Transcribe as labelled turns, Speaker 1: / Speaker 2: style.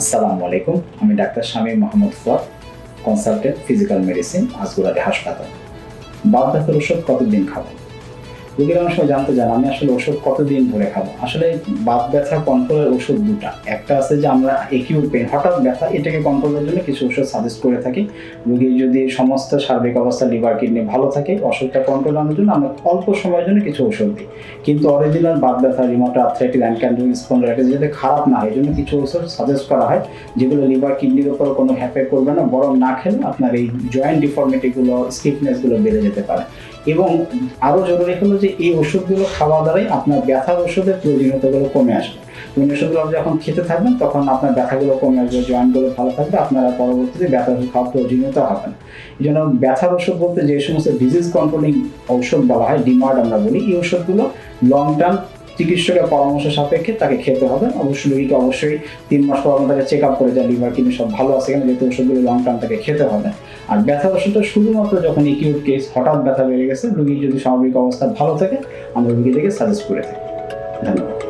Speaker 1: আসসালামু আলাইকুম, আমি ডাক্তার Shamim Mahmud Fuad, consultant physical medicine, আজগুরাদি হাসপাতাল। বাত ব্যথার ওষুধ কতদিন খাবো? রোগীরা অনেক সময় জানতে চান আমি আসলে ওষুধ কতদিন ধরে খাবো। আসলে বাত ব্যথা কন্ট্রোলের ওষুধ দুটা, একটা আছে যে আমরা একিউট পেইন, হঠাৎ ব্যথা, এটাকে কন্ট্রোলের জন্য কিছু ওষুধ সাজেস্ট করে থাকি। রোগীর যদি সমস্ত সার্বিক অবস্থা, লিভার কিডনি ভালো থাকে, অসুখটা কন্ট্রোল আনার জন্য আমরা অল্প সময়ের জন্য কিছু ওষুধ দিই। কিন্তু অরিজিনাল বাত ব্যথা, রিউমাটয়েড আর্থ্রাইটিস, অ্যানক্যান্ড্রোসিস স্পন্ডিলাইটিস যাতে খারাপ না হয়, এই জন্য কিছু ওষুধ সাজেস্ট করা হয় যেগুলো লিভার কিডনির উপর কোনো এফেক্ট করবে না, বরং না খেলে আপনার এই জয়েন্ট ডিফর্মিটিগুলো, স্টিফনেসগুলো বেড়ে যেতে পারে। এবং আরও জরুরি হলো যে এই ওষুধগুলো খাওয়া দ্বারাই আপনার ব্যথার ওষুধের প্রয়োজনীয়তাগুলো কমে আসবে। এবং ওষুধগুলো যখন খেতে থাকবেন তখন আপনার ব্যথাগুলো কমে আসবে, জয়েন্টগুলো ভালো থাকবে, আপনারা পরবর্তীতে ব্যথার ওষুধ খাওয়ার প্রয়োজনীয়তা হবে না। এই জন্য ব্যথার ওষুধ বলতে যে সমস্ত ডিজিজ কন্ট্রোলিং ঔষধ বলা হয়, ডিমার্ড আমরা বলি, এই ওষুধগুলো লং টার্ম চিকিৎসকের পরামর্শ সাপেক্ষে তাকে খেতে হবে। অবশ্যই রোগীকে অবশ্যই 3 মাস পর তাকে চেক আপ করে যায় লিভার কিডনি সব ভালো আছে কিনা, যেহেতু ওষুধগুলো লং টার্ম তাকে খেতে হবে। আর ব্যথার ওষুধটা শুধুমাত্র যখন একিউট কেস, হঠাৎ ব্যথা বেড়ে গেছে, রোগীর যদি স্বাভাবিক অবস্থা ভালো থাকে, আমরা রোগীদেরকে সাজেস্ট করে থাকি। ধন্যবাদ।